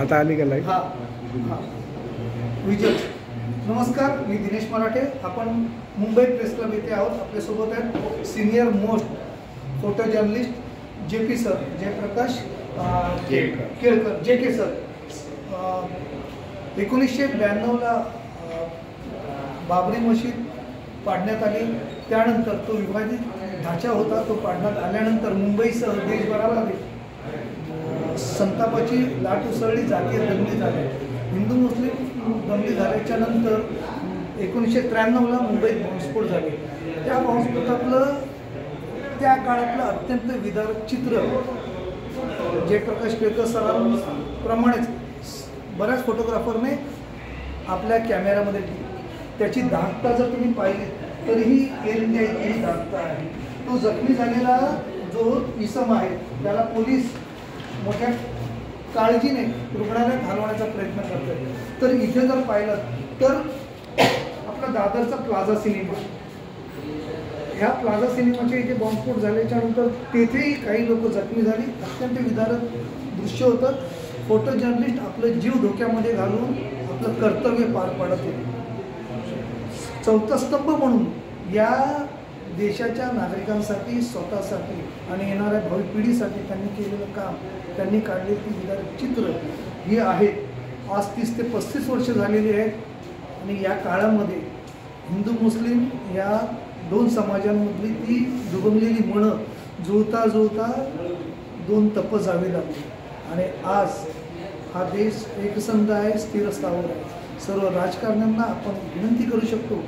आता आली का लाईव्ह? हां विजय नमस्कार, मी दिनेश मराठे. आपण मुंबई प्रेस क्लब येथे आहोत. आपल्यासोबत आहेत senior most photo journalist JP sir, Jayprakash Kelkar JK sir. 1992ला बाबरी मशीद पाडण्यात आली. त्यानंतर तो विभाजित ढाचा होता, तो पाडण्यात आल्यानंतर मुंबईसह देशभरामध्ये संतापाची लाट उसळली, जातीय दंगली झाल्या. हिंदू मुस्लिम दंगली झाल्याच्या नंतर 1993ला मुंबईत बॉम्बस्फोट झाले. त्या बॉम्बस्फोटातलं त्या काळातलं अत्यंत विदारक चित्र जयप्रकाश केळकर सरांप्रमाणेच बऱ्याच फोटोग्राफरने आपल्या कॅमेऱ्यामध्ये त्याची दागता जर तुम्ही पाहिली तरीही एअर इंडिया इतकी दागता आहे. तो जखमी झालेला जो इसम आहे त्याला पोलीस मोठ्या काळजीने रुग्णालयात हलवण्याचा प्रयत्न करतात. तर इथे जर पाहिलं तर आपला दादरचा प्लाझा सिनेमा, ह्या प्लाझा सिनेमाच्या इथे बॉम्बस्फोट झाल्याच्या नंतर तेथेही काही लोक जखमी झाली. अत्यंत विदारक दृश्य होतं. फोटो जर्नलिस्ट आपलं जीव धोक्यामध्ये घालून आपलं कर्तव्य पार पाडत होते. चौथा स्तंभ म्हणून या देशाच्या नागरिकांसाठी, स्वतःसाठी आणि येणाऱ्या भावी पिढीसाठी त्यांनी केलेलं काम, त्यांनी काढलेली ती विदारक चित्र ही आहेत. आज 30 ते 35 वर्ष झालेली आहेत आणि या काळामध्ये हिंदू मुस्लिम या दोन समाजांमधली ती दुभंगलेली मनं जुळता जुळता दोन तप जावी लागली आणि आज हा देश एकसंध आहे, स्थिर स्थावर आहे. सर्व राजकारण्यांना आपण विनंती करू शकतो,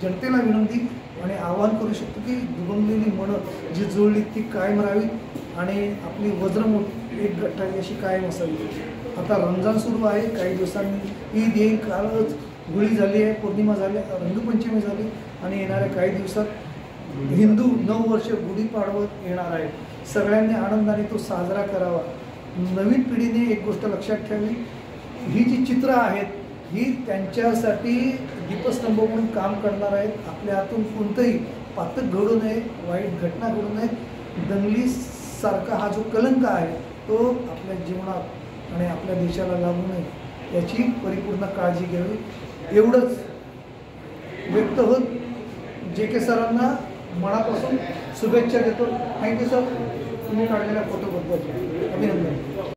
जनतेला विनंती आणि आवाहन करू शकतो की दुभंगलेली मनं जी जुळली ती कायम राहावी आणि आपली वज्रमूठ एक गठ्ठाई अशी कायम असावी. आता रमजान सुरू आहे, काही दिवसांनी ईद येईल. कालच होळी झाली आहे, पौर्णिमा झाली, रंगपंचमी झाली आणि येणाऱ्या काही दिवसात हिंदू नववर्ष गुढीपाडवत येणार आहे. सगळ्यांनी आनंदाने तो साजरा करावा. नवीन पिढीने एक गोष्ट लक्षात ठेवावी, ही जी चित्र आहेत ही त्यांच्यासाठी दीपस्तंभ म्हणून काम करणार आहेत. आपल्या हातून कोणतंही पातक घडू नये, वाईट घटना घडू नये. दंगलीसारखा हा जो कलंक आहे तो आपल्या जीवनात आणि आपल्या देशाला लागू नये याची परिपूर्ण काळजी घ्यावी. एवढंच व्यक्त होत JK सरांना मनापासून शुभेच्छा देतो. थँक्यू सर, तुम्ही काढलेल्या फोटोबद्दल अभिनंदन.